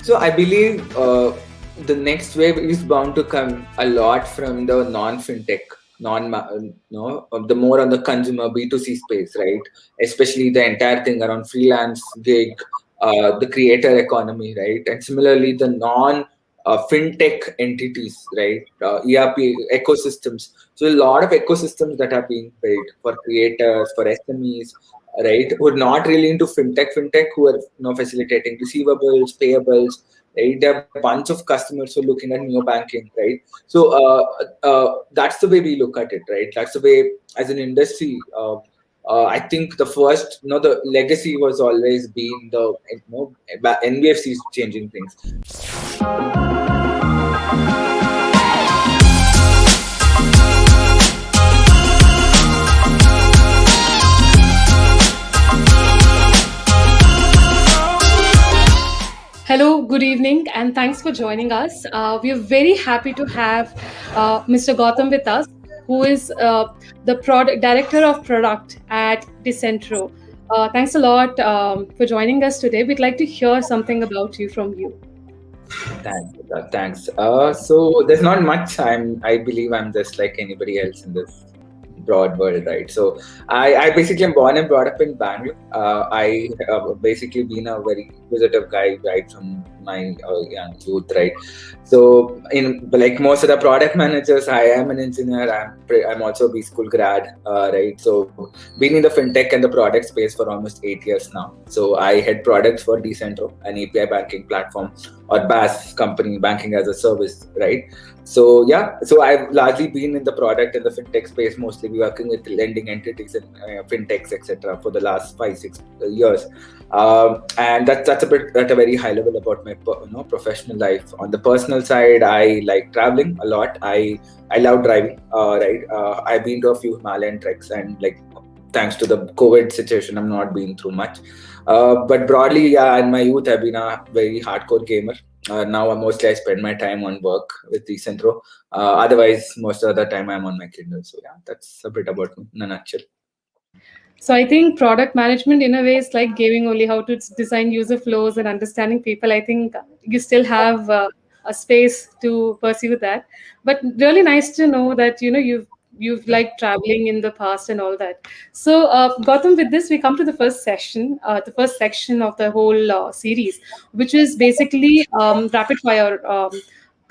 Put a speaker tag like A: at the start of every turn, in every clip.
A: So I believe the next wave is bound to come a lot from the non-fintech, the more on the consumer B2C space, right? Especially the entire thing around freelance gig, the creator economy, right? And similarly, the fintech entities, right? ERP ecosystems. So a lot of ecosystems that are being built for creators, for SMEs, right? Who are not really into fintech, who are facilitating receivables, payables, right? There are a bunch of customers who are looking at neo banking, right? So that's the way we look at it, right? That's the way as an industry. I think the first, the legacy was always being the NBFCs changing things.
B: Hello, good evening, and thanks for joining us. We are very happy to have Mr. Gautam with us, who is the product director of product at Decentro. Thanks a lot for joining us today. We'd like to hear something about you from you.
A: Thanks. So there's not much. I believe I'm just like anybody else in this broad world, right? So I basically am born and brought up in Bangalore. I have basically been a very inquisitive guy right from my young youth, right? So in like most of the product managers, I am an engineer. I'm also a B school grad, right? So been in the fintech and the product space for almost 8 years now. So I head products for Decentro, an API banking platform or BaaS company, banking as a service, right? So yeah, so I've largely been in the product and the fintech space, mostly working with lending entities and fintechs, etc., for the last 5-6 years. And that's a bit at a very high level about my professional life. On the personal side, I like traveling a lot. I love driving. Right, I've been to a few Himalayan treks, and like thanks to the COVID situation, I'm not been through much. But broadly, yeah, in my youth, I've been a very hardcore gamer. Now, mostly I spend my time on work with Decentro. Otherwise, most of the time I'm on my Kindle. So yeah, that's a bit about me in a nutshell.
B: So I think product management in a way is like giving only how to design user flows and understanding people. I think you still have a space to pursue that. But really nice to know that you've liked traveling in the past and all that. So Gautam, with this we come to the first session, the first section of the whole series, which is basically rapid fire.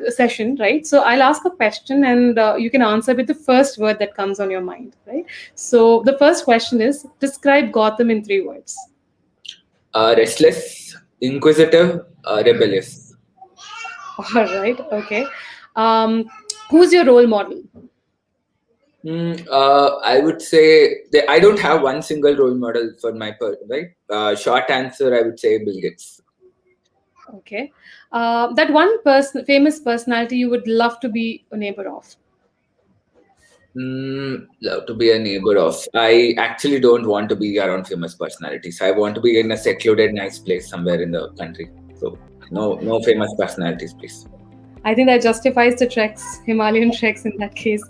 B: Session, right? So I'll ask a question and you can answer with the first word that comes on your mind, right? So the first question is, describe Gotham in 3 words.
A: Restless, inquisitive, rebellious.
B: All right, okay. Who's your role model?
A: I would say that I don't have one single role model for my part, right? Short answer, I would say Bill Gates.
B: Okay. That one famous personality you would love to be a neighbor of.
A: Love to be a neighbor of. I actually don't want to be around famous personalities. I want to be in a secluded, nice place somewhere in the country. So no famous personalities, please.
B: I think that justifies the treks, Himalayan treks in that case.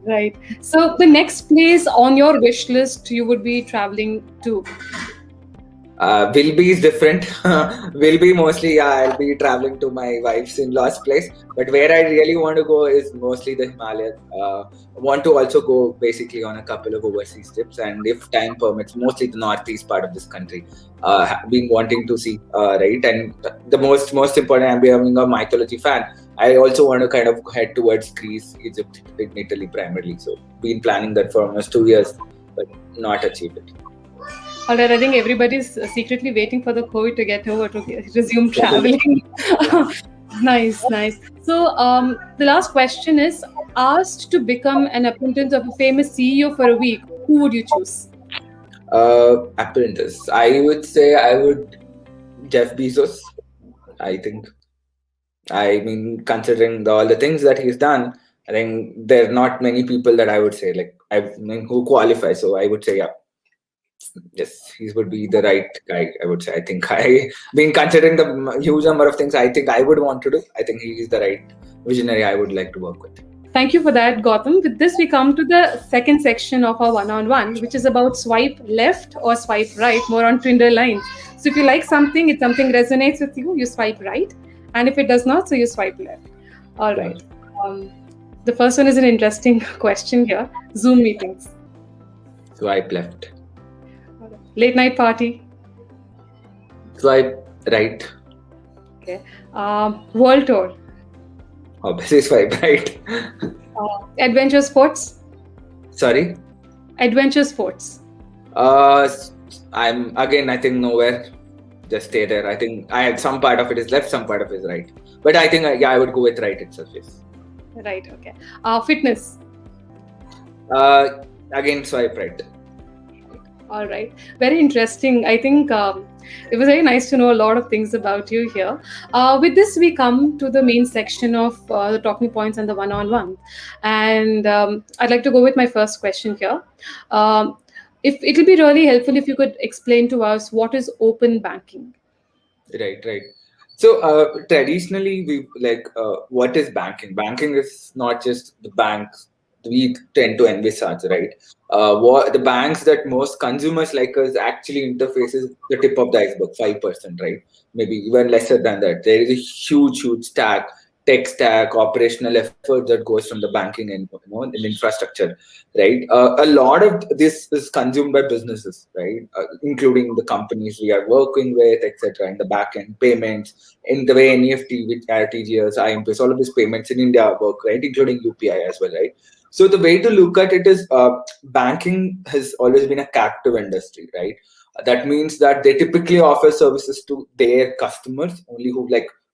B: Right. So the next place on your wish list you would be traveling to.
A: Will be is different. Will be mostly, yeah, I'll be traveling to my wife's in-laws place. But where I really want to go is mostly the Himalayas. I want to also go basically on a couple of overseas trips, and if time permits, mostly the northeast part of this country. Been wanting to see, right? And the most important, I'm becoming a mythology fan. I also want to kind of head towards Greece, Egypt, and Italy primarily. So been planning that for almost 2 years, but not achieved it.
B: All right, I think everybody's secretly waiting for the COVID to get over to resume traveling. Nice. So the last question is, asked to become an apprentice of a famous CEO for a week, who would you choose?
A: Apprentice. I would say I would Jeff Bezos. I think. I mean, considering all the things that he's done, I think there are not many people that I would say who qualify. So I would say, yeah, yes, he would be the right guy. I would say. I think considering the huge number of things I think I would want to do, I think he is the right visionary I would like to work with.
B: Thank you for that, Gautam. With this, we come to the second section of our one-on-one, which is about swipe left or swipe right, more on Tinder lines. So if you like something, if something resonates with you, you swipe right. And if it does not, so you swipe left. All right. The first one is an interesting question here. Zoom meetings.
A: Swipe left.
B: Late night party.
A: Swipe right.
B: Okay. World tour.
A: Obviously swipe right.
B: Adventure sports.
A: Sorry?
B: Adventure sports.
A: I think nowhere. Just stay there. I think some part of it is left, some part of it is right. But I think I would go with right itself. Yes.
B: Right. Okay. Fitness.
A: Again, swipe right.
B: All right. Very interesting. I think it was very nice to know a lot of things about you here. With this, we come to the main section of the talking points and the one-on-one. And I'd like to go with my first question here. If it'll be really helpful if you could explain to us what is open banking.
A: Right. So traditionally, what is banking? Banking is not just the banks we tend to envisage, right? What the banks that most consumers like us actually interfaces the tip of the iceberg, 5%, right? Maybe even lesser than that. There is a huge tech stack, operational effort that goes from the banking and in infrastructure, right? A lot of this is consumed by businesses, right? Including the companies we are working with, etc. In the back end, payments, in the way NEFT, with RTGS, IMPS, all of these payments in India work, right? Including UPI as well, right? So the way to look at it is banking has always been a captive industry, right? That means that they typically offer services to their customers only who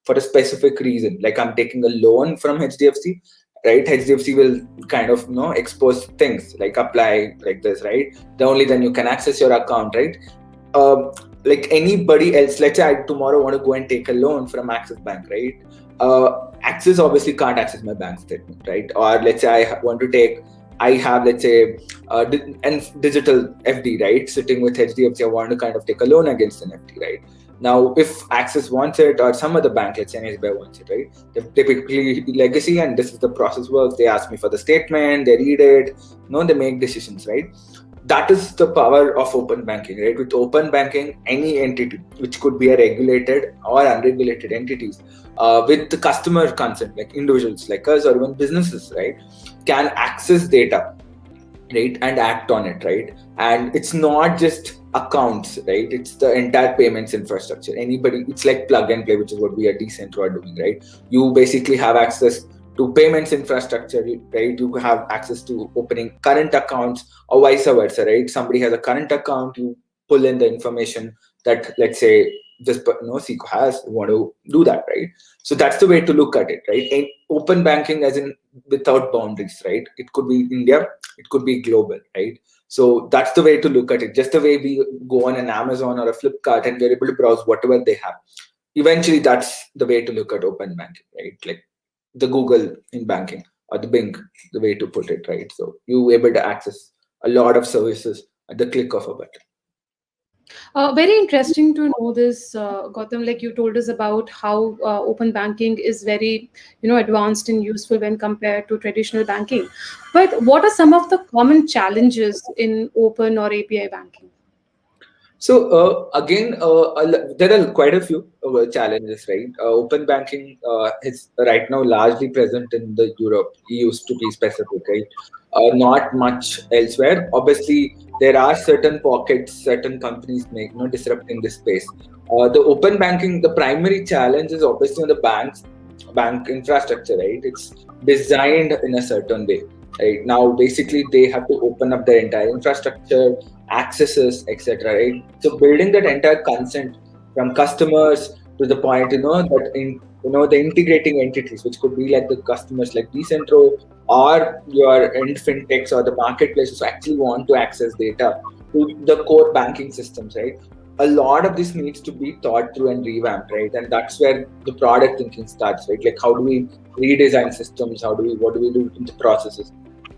A: for a specific reason. Like I'm taking a loan from HDFC, right? HDFC will kind of expose things like apply like this, right? Only then you can access your account, right? Like anybody else, let's say I tomorrow want to go and take a loan from Axis Bank, right? Axis obviously can't access my bank statement, right? Or let's say I have let's say digital FD, right? Sitting with HDFC, I want to kind of take a loan against an FD, right? Now, if Axis wants it or some other bank, let's say SBI wants it, right? They typically legacy, and this is the process works. They ask me for the statement, they read it, they make decisions, right? That is the power of open banking, right? With open banking, any entity, which could be a regulated or unregulated entities, with the customer consent, like individuals like us or even businesses, right, can access data, right, and act on it, right? And it's not just accounts, right? It's the entire payments infrastructure. Anybody, it's like plug and play, which is what we at Decentro are doing, right? You basically have access to payments infrastructure, right? You have access to opening current accounts or vice versa, right? Somebody has a current account, you pull in the information that, let's say, this Seco has, you want to do that, right? So that's the way to look at it, right? And open banking as in without boundaries, right? It could be India, it could be global, right? So that's the way to look at it. Just the way we go on an Amazon or a Flipkart and we're able to browse whatever they have. Eventually, that's the way to look at open banking, right? Like the Google in banking or the Bing, the way to put it, right? So you're able to access a lot of services at the click of a button.
B: Very interesting to know this, Gautam. Like you told us about how open banking is very, advanced and useful when compared to traditional banking. But what are some of the common challenges in open or API banking?
A: So again, there are quite a few challenges, right? Open banking is right now largely present in the Europe, EU to be specific, right? Not much elsewhere. Obviously, there are certain pockets, certain companies disrupting this space. The open banking, the primary challenge is obviously on the bank infrastructure, right? It's designed in a certain way. Right now, basically, they have to open up their entire infrastructure, accesses, etc. Right. So building that entire consent from customers to the point, the integrating entities, which could be like the customers like Decentro or your end fintechs or the marketplaces who actually want to access data to the core banking systems, right? A lot of this needs to be thought through and revamped, right? And that's where the product thinking starts, right? Like how do we redesign systems? What do we do in the processes?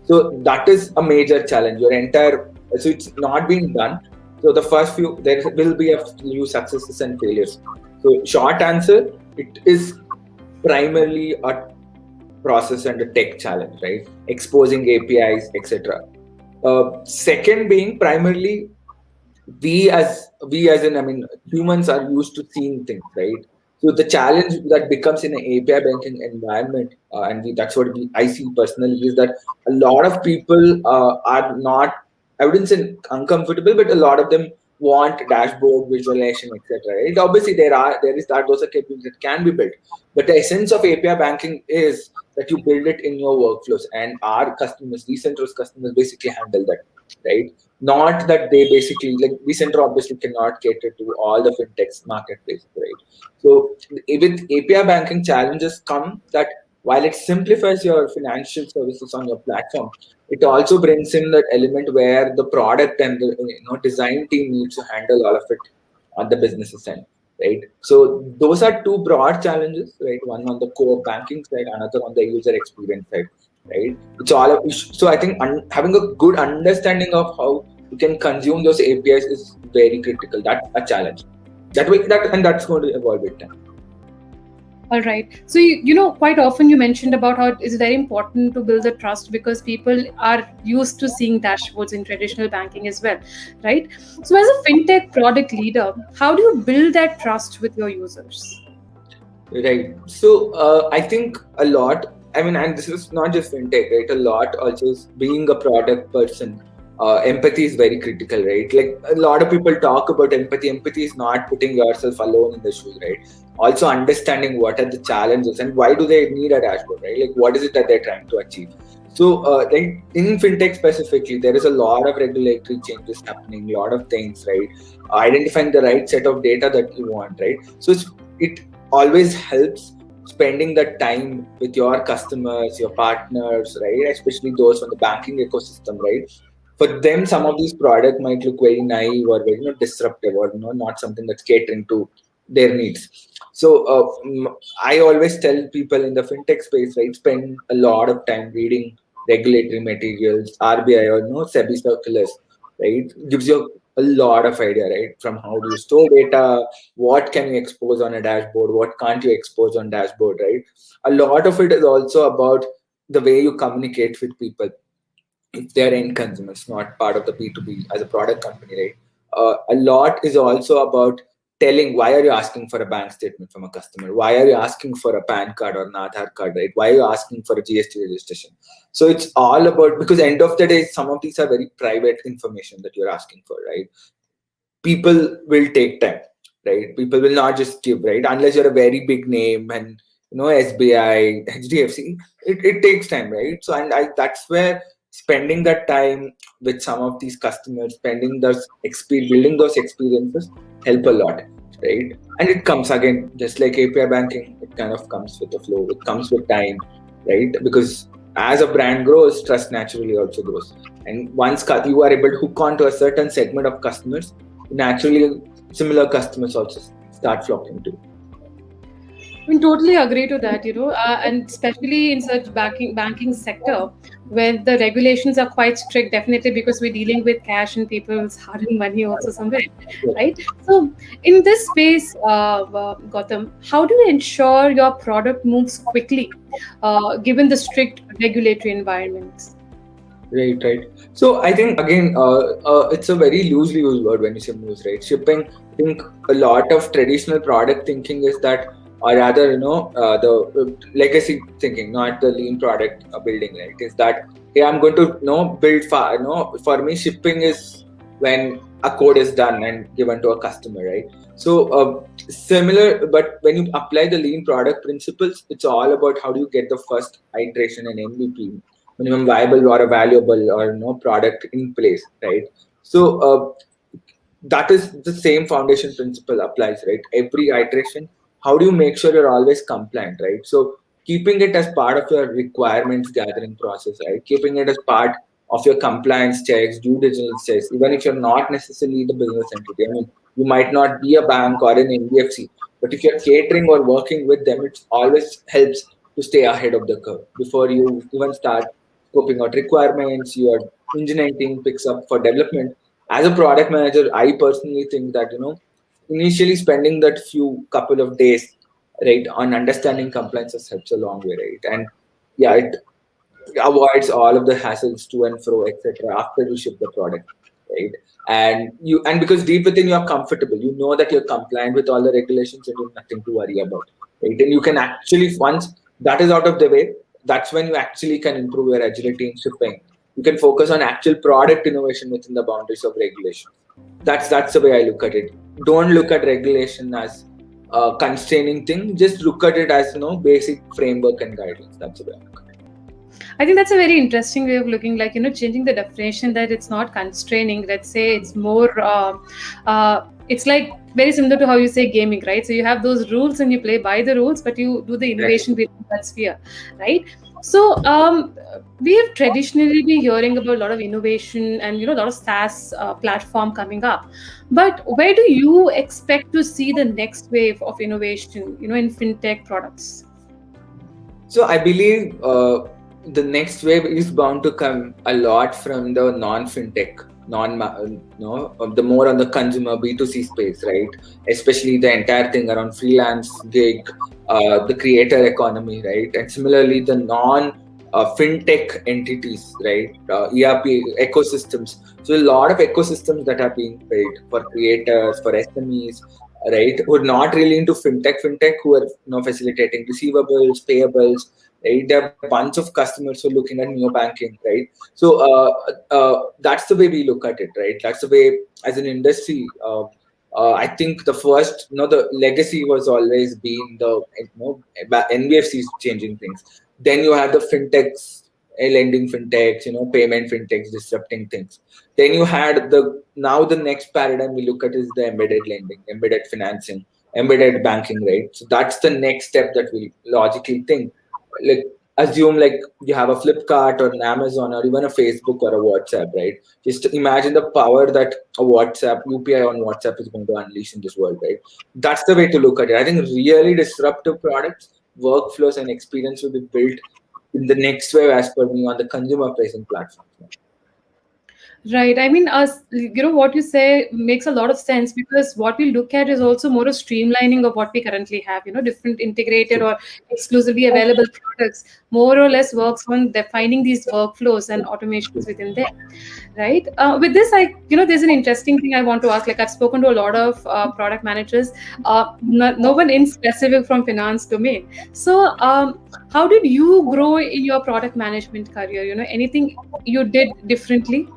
A: So that is a major challenge. So it's not being done. So the first few, there will be a few successes and failures. So short answer, it is primarily a process and a tech challenge, right? Exposing APIs, etc. Second being primarily we as in, I mean, humans are used to seeing things, right? So the challenge that becomes in an API banking environment, that's what I see personally, is that a lot of people are not, I wouldn't say uncomfortable, but a lot of them want dashboard visualization, etc. Right? Obviously, there is that those are capabilities that can be built, but the essence of API banking is that you build it in your workflows, and our customers, Decentra's customers, basically handle that, right? Not that they basically, like, vCenter obviously cannot cater to all the fintechs marketplace, right? So with API banking, challenges come that while it simplifies your financial services on your platform, it also brings in that element where the product and the design team needs to handle all of it on the business end, right? So those are two broad challenges, right? One on the core banking side, another on the user experience side, right? It's all so I think having a good understanding of how you can consume those APIs is very critical. That's a challenge. That's going to evolve with time.
B: All right. So, quite often you mentioned about how it is very important to build the trust because people are used to seeing dashboards in traditional banking as well, right? So, as a fintech product leader, how do you build that trust with your users?
A: Right. So I think a lot. I mean, and this is not just fintech, right? A lot also is being a product person. Empathy is very critical, right? Like a lot of people talk about empathy. Empathy is not putting yourself alone in the shoes, right? Also understanding what are the challenges and why do they need a dashboard, right? Like what is it that they're trying to achieve? So, like in fintech specifically, there is a lot of regulatory changes happening, a lot of things, right? Identifying the right set of data that you want, right? So it always helps spending that time with your customers, your partners, right? Especially those from the banking ecosystem, right? For them, some of these products might look very naive or very disruptive or not something that's catering to their needs. So I always tell people in the fintech space, right, spend a lot of time reading regulatory materials, RBI or SEBI circulars, right? Gives you a lot of idea, right? From how do you store data, what can you expose on a dashboard, what can't you expose on dashboard, right? A lot of it is also about the way you communicate with people if they're end consumers, not part of the B2B as a product company, right? A lot is also about telling why are you asking for a bank statement from a customer? Why are you asking for a PAN card or an Aadhaar card, right? Why are you asking for a GST registration? So it's all about, because end of the day, some of these are very private information that you're asking for, right? People will take time, right? People will not just give, right? Unless you're a very big name and SBI, HDFC, it takes time, right? So and that's where spending that time with some of these customers, spending those building those experiences help a lot, right? And it comes again, just like API banking, it kind of comes with the flow. It comes with time, right? Because as a brand grows, trust naturally also grows. And once you are able to hook on to a certain segment of customers, naturally similar customers also start flocking to.
B: I mean, totally agree to that, and especially in such banking sector where the regulations are quite strict, definitely because we're dealing with cash and people's hard-earned money also somewhere, right? So, in this space, Gautam, how do you ensure your product moves quickly, given the strict regulatory environments?
A: Right. So I think again, it's a very loosely used word when you say moves, right? Shipping. I think a lot of traditional product thinking is that, or rather, the legacy thinking, not the lean product building, right? Is that, hey, I'm going to build far. For me, shipping is when a code is done and given to a customer, right? So similar, but when you apply the lean product principles, it's all about how do you get the first iteration and MVP, minimum viable or a valuable or no product in place, right? So that is the same foundation principle applies, right? Every iteration, how do you make sure you're always compliant, right? So keeping it as part of your requirements gathering process, right? Keeping it as part of your compliance checks, due diligence checks, even if you're not necessarily the business entity. I mean, you might not be a bank or an NBFC, but if you're catering or working with them, it always helps to stay ahead of the curve before you even start scoping out requirements. Your engineering team picks up for development. As a product manager, I personally think that initially spending that few couple of days, right, on understanding compliances helps a long way, right? And yeah, it avoids all of the hassles to and fro, etc. after you ship the product, right? And because deep within you're comfortable, you know that you're compliant with all the regulations and you have nothing to worry about, right? And you can actually, once that is out of the way, that's when you actually can improve your agility in shipping. You can focus on actual product innovation within the boundaries of regulation. That's the way I look at it. Don't look at regulation as a constraining thing. Just look at it as basic framework and guidelines. That's the way I look at it.
B: I think that's a very interesting way of looking, like, changing the definition that it's not constraining. Let's say it's more, it's like very similar to how you say gaming, right? So you have those rules and you play by the rules, but you do the innovation within that sphere, right? So we have traditionally been hearing about a lot of innovation and, a lot of SaaS platform coming up. But where do you expect to see the next wave of innovation, in fintech products?
A: So I believe the next wave is bound to come a lot from the non-fintech, the more on the consumer B2C space, right? Especially the entire thing around freelance gig, the creator economy, right? And similarly, the non-fintech entities, right? ERP ecosystems. So a lot of ecosystems that are being built for creators, for SMEs, right? Who are not really into fintech, who are facilitating receivables, payables, right? There are a bunch of customers who are looking at neo banking, right? So that's the way we look at it, right? That's the way, as an industry, I think the first, the legacy was always been the NBFCs changing things. Then you have the fintechs, lending fintechs, payment fintechs disrupting things. Then you had now the next paradigm we look at is the embedded lending, embedded financing, embedded banking, right? So that's the next step that we logically think. Like, assume like you have a Flipkart or an Amazon or even a Facebook or a WhatsApp, right? Just imagine the power that a WhatsApp, UPI on WhatsApp is going to unleash in this world, right? That's the way to look at it. I think really disruptive products, workflows, and experience will be built in the next wave, as per me, on the consumer facing platforms.
B: Right. I mean, what you say makes a lot of sense, because what we look at is also more a streamlining of what we currently have, different integrated or exclusively available products, more or less works on defining these workflows and automations within them. Right. With this, there's an interesting thing I want to ask. Like, I've spoken to a lot of product managers, no one in specific from finance domain. So, how did you grow in your product management career? Anything you did differently?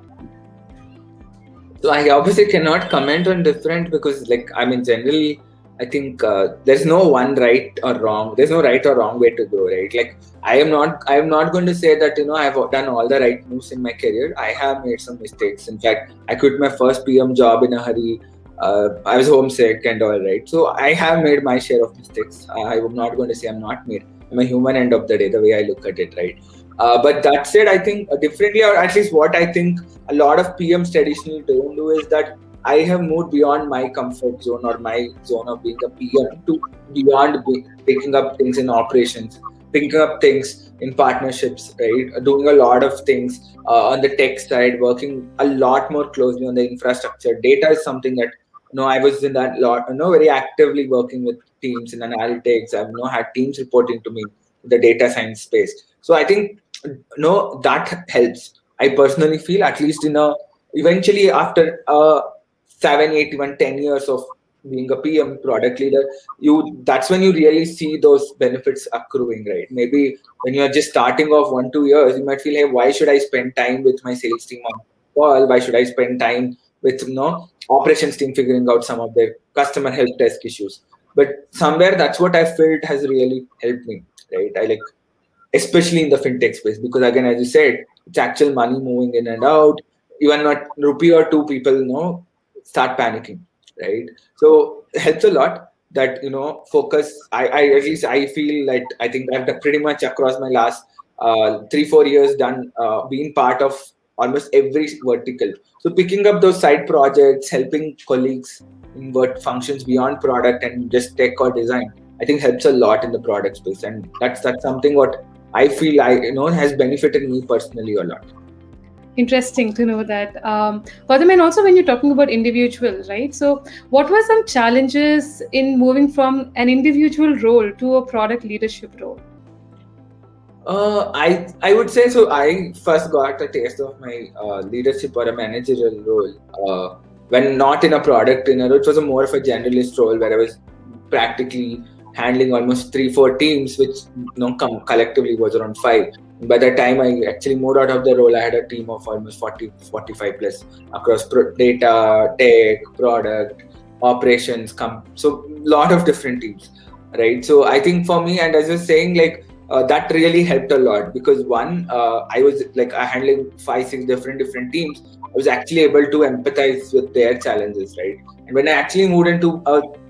A: So I obviously cannot comment on different, because generally I think there's no one right or wrong. There's no right or wrong way to go, right? Like, I am not going to say that I've done all the right moves in my career. I have made some mistakes. In fact, I quit my first PM job in a hurry. I was homesick and all, right? So I have made my share of mistakes. I'm not going to say I'm not made. I'm a human, end of the day, the way I look at it, right? But that said, I think differently, or at least what I think a lot of PMs traditionally don't do, is that I have moved beyond my comfort zone or my zone of being a PM to beyond picking up things in operations, picking up things in partnerships, right? Doing a lot of things on the tech side, working a lot more closely on the infrastructure. Data is something that I was in that lot, very actively working with teams in analytics. I've had teams reporting to me in the data science space. So I think that helps. I personally feel, at least eventually after 7, 8, even 10 years of being a PM product leader, that's when you really see those benefits accruing, right? Maybe when you're just starting off 1, 2 years, you might feel, hey, why should I spend time with my sales team on call? Why should I spend time with operations team figuring out some of their customer help desk issues? But somewhere that's what I felt has really helped me, right? Especially in the fintech space, because again, as you said, it's actual money moving in and out. Even not rupee or two, people start panicking, right? So it helps a lot that focus. I at least I feel like, I think I've done pretty much across my last 3-4 years done being part of almost every vertical. So picking up those side projects, helping colleagues in what functions beyond product and just tech or design, I think helps a lot in the product space, and that's something what I feel has benefited me personally a lot.
B: Interesting to know that. Gautam, and also when you're talking about individual, right? So what were some challenges in moving from an individual role to a product leadership role?
A: I would say so. I first got a taste of my leadership or a managerial role when not in a product in a role. It was a more of a generalist role where I was practically handling almost 3-4 teams, which collectively was around 5. By the time I actually moved out of the role, I had a team of almost 40-45 plus across data, tech, product, operations. So lot of different teams, right? So I think for me, and as I was saying, like that really helped a lot because one, I was like handling 5-6 different teams. I was actually able to empathize with their challenges, right? And when I actually moved into,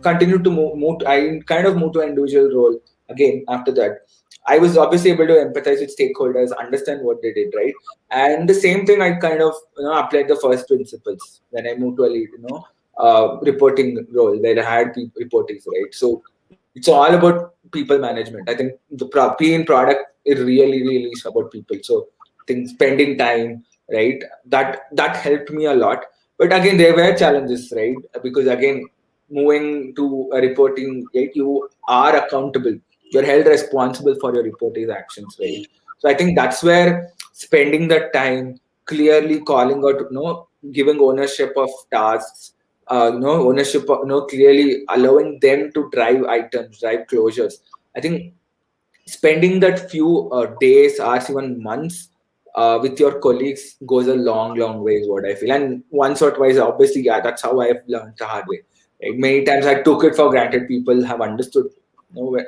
A: continued to move, I kind of moved to an individual role again after that. I was obviously able to empathize with stakeholders, understand what they did, right? And the same thing I kind of applied the first principles when I moved to a lead, reporting role where I had people reporting, right? So it's all about people management. I think the P in product it really is about people. So I think spending time, right? That helped me a lot. But again, there were challenges, right? Because again, moving to a reporting, right? You are accountable. You're held responsible for your reporting actions, right? So I think that's where spending the time clearly calling out, giving ownership of tasks, ownership, clearly allowing them to drive items, drive closures. I think spending that few days, hours, even months with your colleagues goes a long way, is what I feel. And once or twice, obviously, yeah, that's how I've learned the hard way. Like many times I took it for granted. People have understood,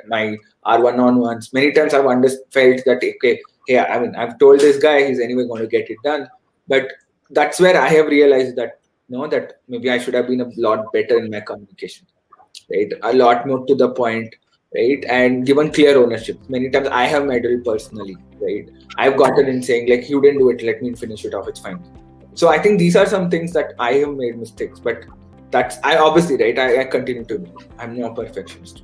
A: my R1-on-1s. Many times I've felt that, okay, yeah, I mean, I've told this guy he's anyway going to get it done. But that's where I have realized that, that maybe I should have been a lot better in my communication, right? A lot more to the point, right? And given clear ownership. Many times I have meddled personally, right? I've gotten in saying like, you didn't do it, let me finish it off, it's fine. So I think these are some things that I have made mistakes, but I obviously, right? I continue to be. I'm no perfectionist.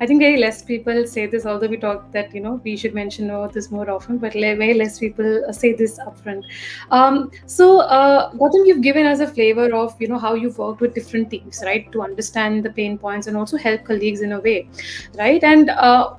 B: I think very less people say this, although we talk that we should mention this more often, but very less people say this upfront. Gautam, you've given us a flavor of how you've worked with different teams, right, to understand the pain points and also help colleagues in a way, right? And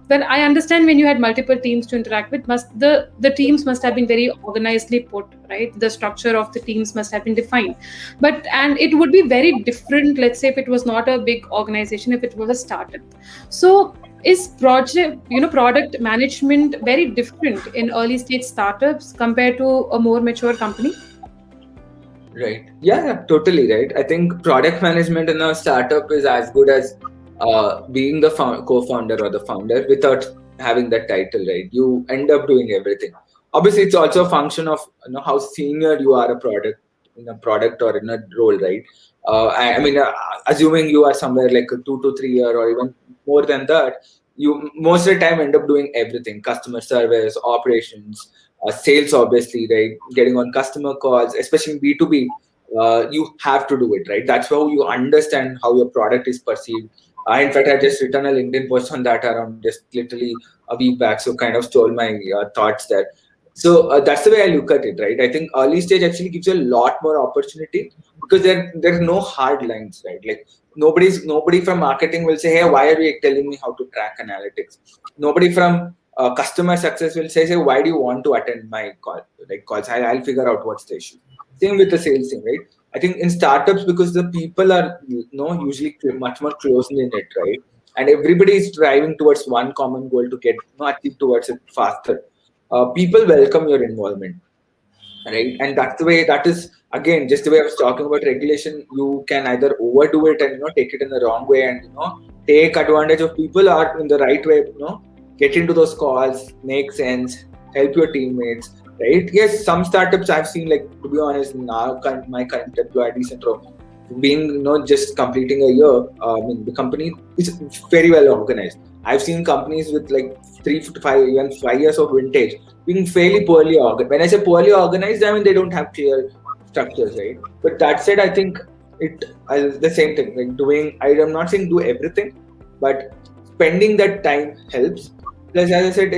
B: when I understand when you had multiple teams to interact with, the teams must have been very organizedly put, right? The structure of the teams must have been defined, and it would be very different. Let's say if it was not a big organization, if it was a startup. So is product management very different in early stage startups compared to a more mature company?
A: Right. Yeah, totally right. I think product management in a startup is as good as being the co-founder or the founder without having that title, right? You end up doing everything. Obviously, it's also a function of how senior you are in a product or in a role, right? I mean, assuming you are somewhere like a 2 to 3 year or even more than that, you most of the time end up doing everything: customer service, operations, sales, obviously, right? Getting on customer calls, especially B2B, you have to do it, right? That's how you understand how your product is perceived. In fact, I just written a LinkedIn post on that around just literally a week back, so kind of stole my thoughts there. So that's the way I look at it, right? I think early stage actually gives you a lot more opportunity because there's no hard lines, right? Like nobody from marketing will say, hey, why are you telling me how to track analytics? Nobody from customer success will say, why do you want to attend my calls? I'll figure out what's the issue. Same with the sales thing, right? I think in startups, because the people are usually much more closely in it, right? And everybody is driving towards one common goal to get achieve towards it faster. People welcome your involvement, right? And that's the way. That is again just the way I was talking about regulation. You can either overdo it and take it in the wrong way and take advantage of people, or in the right way, get into those calls, make sense, help your teammates, right? Yes, some startups I've seen, like, to be honest, now my current employee Decentro, being just completing a year, the company is very well organized. I've seen companies with like 3 to 5, even 5 years of vintage being fairly poorly organized. When I say poorly organized, I mean they don't have clear structures, right? But that said, I think it the same thing. Like I'm not saying do everything, but spending that time helps. Plus, as I said,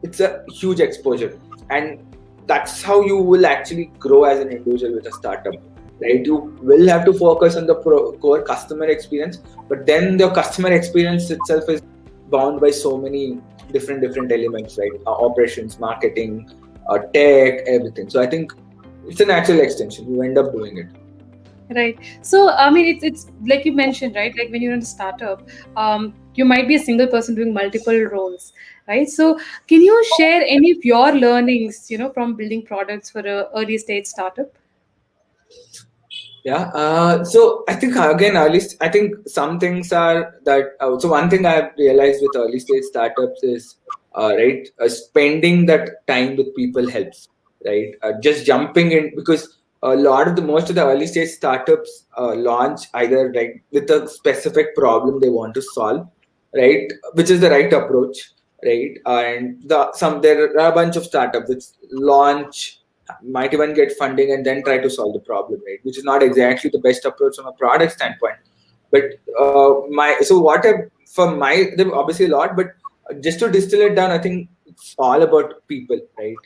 A: it's a huge exposure, and that's how you will actually grow as an individual with a startup, right? You will have to focus on the core customer experience, but then the customer experience itself is bound by so many different elements, right? Operations, marketing, tech, everything. So I think it's a natural extension. You end up doing it.
B: Right. So, I mean, it's like you mentioned, right? Like when you're in a startup, you might be a single person doing multiple roles, right? So, can you share any of your learnings, from building products for a early stage startup?
A: Yeah. So I think again, I think some things are that. So one thing I have realized with early stage startups is, right, spending that time with people helps, right? Just jumping in, because a lot of the most of the early stage startups launch either like with a specific problem they want to solve, right, which is the right approach, right? And there are a bunch of startups which launch, might even get funding and then try to solve the problem, right? Which is not exactly the best approach from a product standpoint. But there are obviously a lot, but just to distill it down, I think it's all about people, right?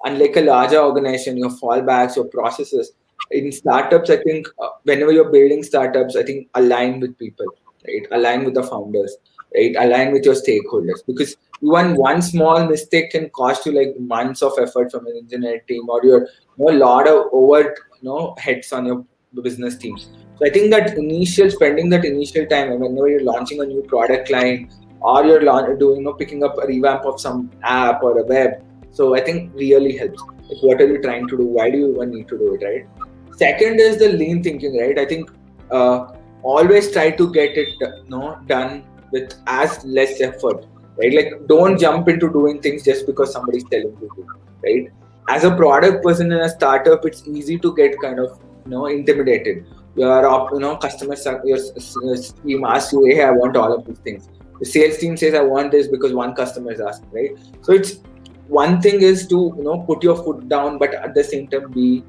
A: Unlike a larger organization, your fallbacks, your processes. In startups, I think whenever you're building startups, I think align with people, right? Align with the founders, right? Align with your stakeholders, because even one small mistake can cost you like months of effort from an engineering team, or your a lot of overt heads on your business teams. So I think that spending that initial time, and whenever you're launching a new product line, or you're doing picking up a revamp of some app or a web, so I think really helps. Like, what are you trying to do? Why do you even need to do it, right? Second is the lean thinking, right? I think always try to get it done with as less effort, right? Like, don't jump into doing things just because somebody's telling you to, right? As a product person in a startup, it's easy to get kind of intimidated. Customers, your team asks you, hey, I want all of these things. The sales team says, I want this because one customer is asking, right? So it's one thing is to put your foot down, but at the same time be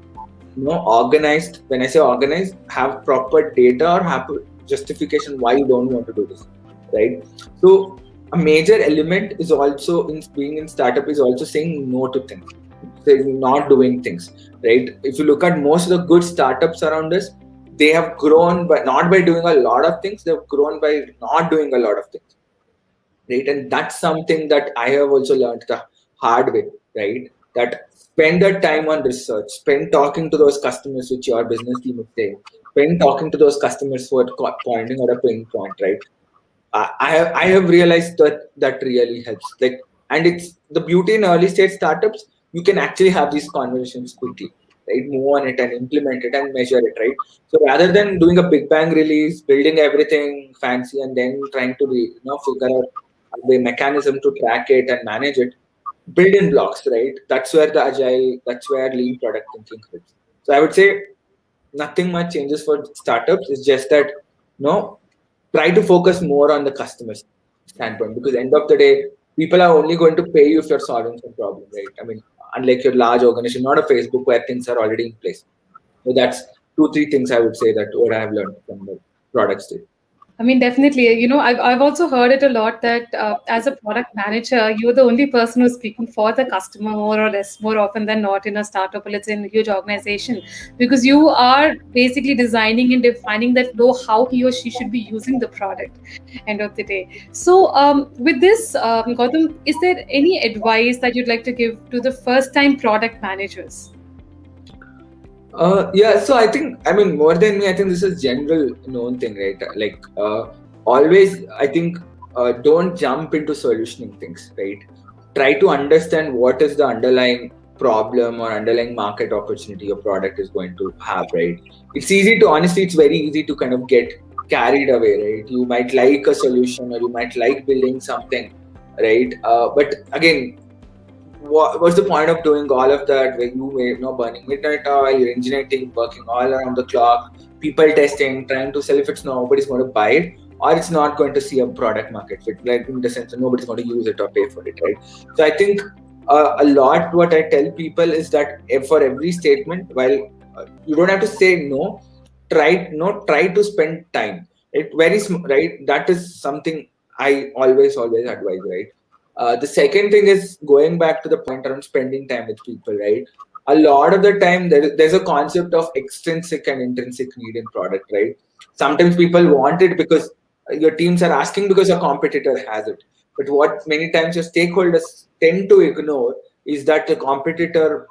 A: organized. When I say organized, have proper data or have justification why you don't want to do this, right? So a major element is also in being in startup is also saying no to things, saying not doing things, right? If you look at most of the good startups around us, they have grown by not by doing a lot of things, they've grown by not doing a lot of things, right? And that's something that I have also learned the hard way, right? That spend the time on research, spend talking to those customers which your business team is saying, spend talking to those customers who are pointing out a pain point, right? I have realized that really helps. Like, and it's the beauty in early stage startups, you can actually have these conversations quickly, right? Move on it and implement it and measure it, right? So rather than doing a big bang release, building everything fancy and then trying to figure out the mechanism to track it and manage it, build in blocks, right? That's where lean product thinking helps. So I would say nothing much changes for startups. It's just that try to focus more on the customer's standpoint, because end of the day, people are only going to pay you if you're solving some problem, right? I mean, unlike your large organization, not a Facebook where things are already in place. So that's two, three things I would say that what I have learned from the product stage.
B: I mean, definitely. I've also heard it a lot that as a product manager, you're the only person who's speaking for the customer more or less, more often than not in a startup or let's say in a huge organization, because you are basically designing and defining that flow, how he or she should be using the product, end of the day. So, with this, Gautam, is there any advice that you'd like to give to the first time product managers?
A: Yeah, so I mean, more than me, I think this is general known thing, right? Like, always, I think, don't jump into solutioning things, right? Try to understand what is the underlying problem or underlying market opportunity your product is going to have, right? Honestly, it's very easy to kind of get carried away, right? You might like a solution or you might like building something, right? But again, what's the point of doing all of that when you burning midnight oil, you're engineering, working all around the clock, people testing, trying to sell if it's nobody's going to buy it, or it's not going to see a product market fit, like in the sense that nobody's going to use it or pay for it, right? So I think a lot what I tell people is that for every statement, while you don't have to say no, try to spend time. Right? That is something I always advise, right? The second thing is going back to the point around spending time with people, right? A lot of the time, there's a concept of extrinsic and intrinsic need in product, right? Sometimes people want it because your teams are asking because a competitor has it. But what many times your stakeholders tend to ignore is that the competitor,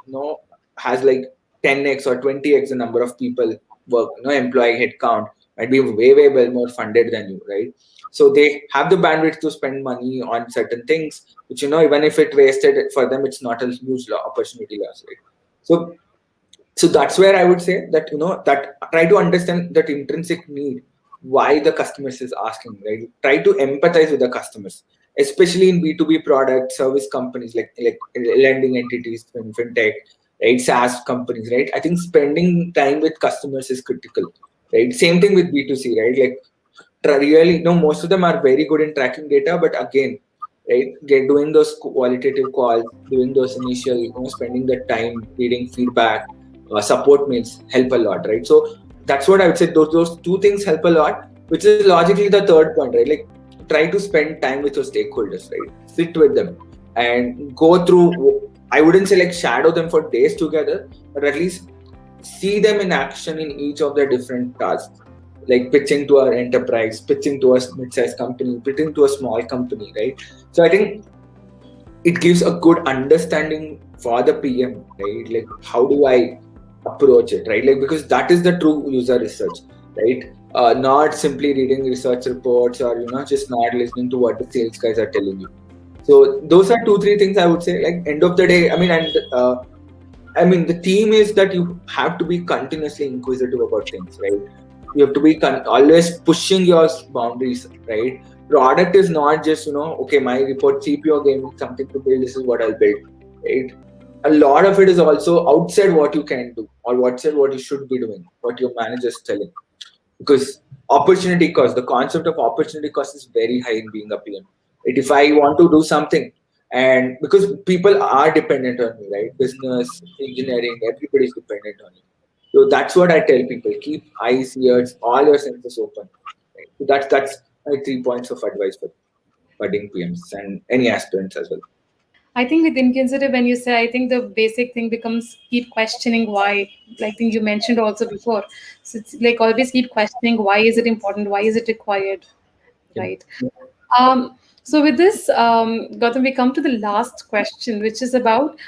A: has like 10x or 20x the number of people work, employee headcount, might be way well more funded than you, right? So they have the bandwidth to spend money on certain things, which, even if it wasted for them, it's not a huge opportunity loss, right? So that's where I would say that, that try to understand that intrinsic need, why the customers is asking, right? Try to empathize with the customers, especially in B2B product service companies, like lending entities, fintech, right? SaaS companies, right? I think spending time with customers is critical, right? Same thing with B2C, right? Like really, most of them are very good in tracking data, but again, right, doing those qualitative calls, doing those initial, spending the time reading feedback, support mails help a lot, right? So that's what I would say. Those two things help a lot, which is logically the third point, right? Like try to spend time with your stakeholders, right? Sit with them and go through. I wouldn't say like shadow them for days together, but at least see them in action in each of their different tasks, like pitching to our enterprise, pitching to a mid-sized company, pitching to a small company, right? So I think it gives a good understanding for the PM, right? Like how do I approach it, right? Like because that is the true user research, right? Not simply reading research reports or just not listening to what the sales guys are telling you. So those are 2-3 things I would say. Like end of the day, I mean, the theme is that you have to be continuously inquisitive about things, right? You have to be always pushing your boundaries, right? Product is not just, okay, my report CPO gave me something to build, this is what I'll build, right? A lot of it is also outside what you can do or outside what you should be doing, what your manager is telling. Because opportunity cost, the concept of opportunity cost is very high in being a PM. Right? If I want to do something, and because people are dependent on me, right? Business, engineering, everybody's dependent on you. So that's what I tell people: keep eyes, ears, all your senses open. Right? So that's my 3 points of advice for budding PMs and any aspirants as well.
B: I think with inquisitive, when you say, I think the basic thing becomes keep questioning why. Like thing you mentioned also before. So it's like always keep questioning why is it important, why is it required,
A: Yeah.
B: right? So with this, Gautam, we come to the last question, which is about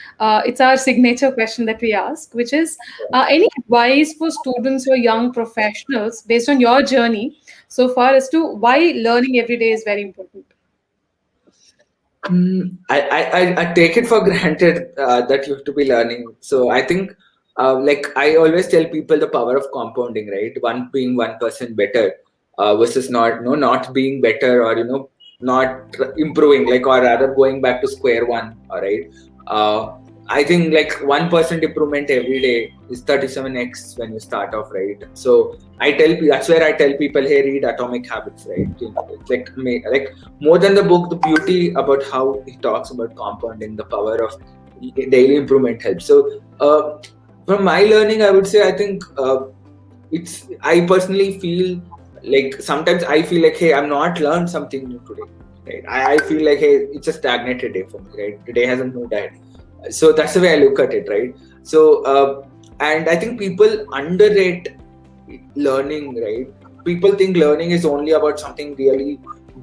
B: it's our signature question that we ask, which is any advice for students or young professionals based on your journey so far as to why learning every day is very important.
A: I take it for granted that you have to be learning. So I think, like I always tell people, the power of compounding, right? One being 1% better versus not being better, or not improving, like, or rather going back to square one. All right. I think like 1% improvement every day is 37x when you start off, right? So that's where I tell people, hey, read Atomic Habits, right? It's like more than the book, the beauty about how he talks about compounding, the power of daily improvement helps. So from my learning, I would say, I think I personally feel like sometimes I feel like, hey, I'm not learned something new today, right? I feel like, hey, it's a stagnated day for me, right? Today hasn't moved ahead. So that's the way I look at it, right? So and I think people underrate learning, right? People think learning is only about something really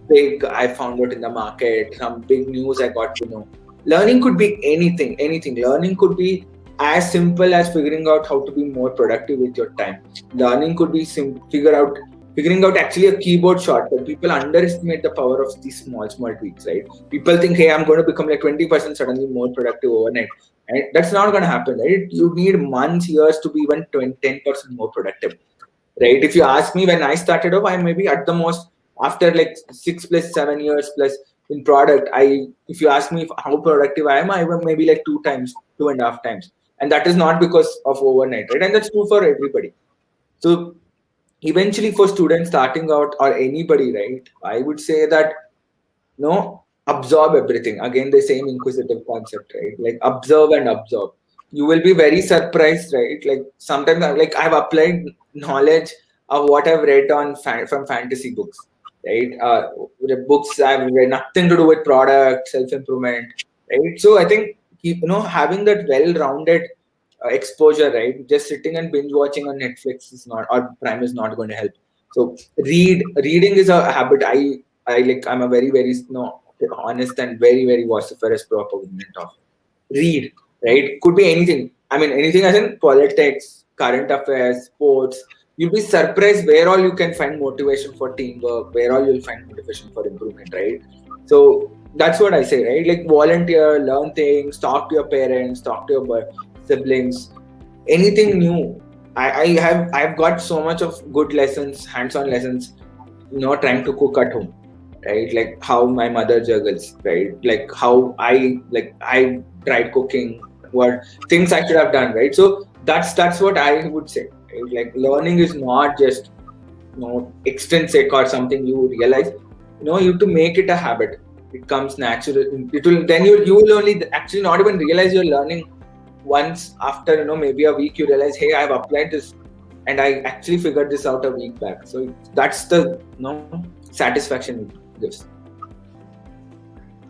A: big I found out in the market, some big news I got to know. Learning could be anything. Learning could be as simple as figuring out how to be more productive with your time. Learning could be figuring out actually a keyboard shortcut. People underestimate the power of these small tweaks, right? People think, hey, I'm going to become like 20% suddenly more productive overnight. And that's not going to happen, right? You need months, years to be even 10% more productive, right? If you ask me, when I started off, I maybe at the most, after like 6 plus 7 years plus in product, if you ask me how productive I am, I am maybe like 2 times, 2.5 times. And that is not because of overnight, right? And that's true for everybody. So eventually for students starting out or anybody, right, I would say that absorb everything. Again, the same inquisitive concept, right? Like observe and absorb. You will be very surprised, right? Like sometimes like I've applied knowledge of what I've read from fantasy books, right? The books I've read nothing to do with product, self-improvement, right? So I think having that well-rounded exposure, right? Just sitting and binge watching on Netflix is not, or Prime is not going to help. So reading is a habit. I'm a very honest and very, very vociferous proponent of. Read, right? Could be anything. I mean, anything as in politics, current affairs, sports. You'll be surprised where all you can find motivation for teamwork, where all you'll find motivation for improvement, right? So that's what I say, right? Like volunteer, learn things, talk to your parents, talk to your siblings, anything new. I've got so much of good lessons, hands-on lessons, trying to cook at home, right? Like how my mother juggles, right? Like how I tried cooking, what things I should have done, right? So that's what I would say, right? Like learning is not just extrinsic or something you realize. You have to make it a habit. It comes natural. It will then you will only actually not even realize you're learning. Once after maybe a week, you realize, hey, I've applied this and I actually figured this out a week back. So that's the satisfaction it gives.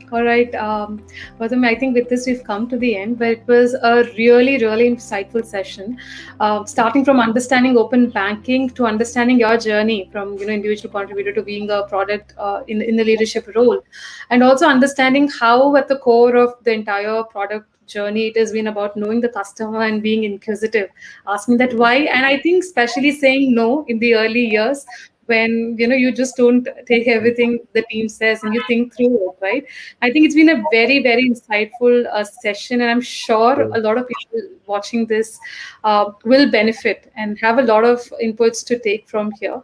B: All right, Gautam, I think with this we've come to the end, but it was a really, really insightful session. Starting from understanding open banking to understanding your journey from individual contributor to being a product in the leadership role, and also understanding how at the core of the entire product journey it has been about knowing the customer and being inquisitive, asking that why, and I think especially saying no in the early years when you just don't take everything the team says and you think through it, right? I think it's been a very, very insightful session, and I'm sure a lot of people watching this will benefit and have a lot of inputs to take from here.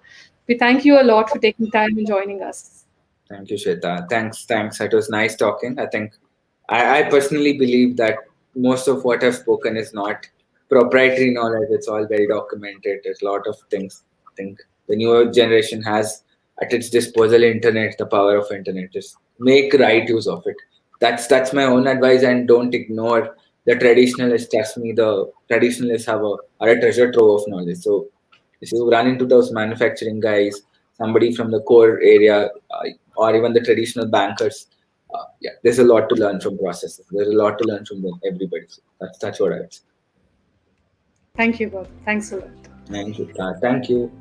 B: We thank you a lot for taking time and joining us.
A: Thank you, Shweta. Thanks. It was nice talking. I think I personally believe that most of what I've spoken is not proprietary knowledge. It's all well documented. There's a lot of things. I think the newer generation has at its disposal internet, the power of internet. Just make right use of it. That's my own advice, and don't ignore the traditionalists. Trust me, the traditionalists are a treasure trove of knowledge. So if you run into those manufacturing guys, somebody from the core area, or even the traditional bankers, there's a lot to learn from processes. There's a lot to learn from them, everybody. So that's what I would say.
B: Thank you, Bob. Thanks a lot.
A: Thank you. Thank you.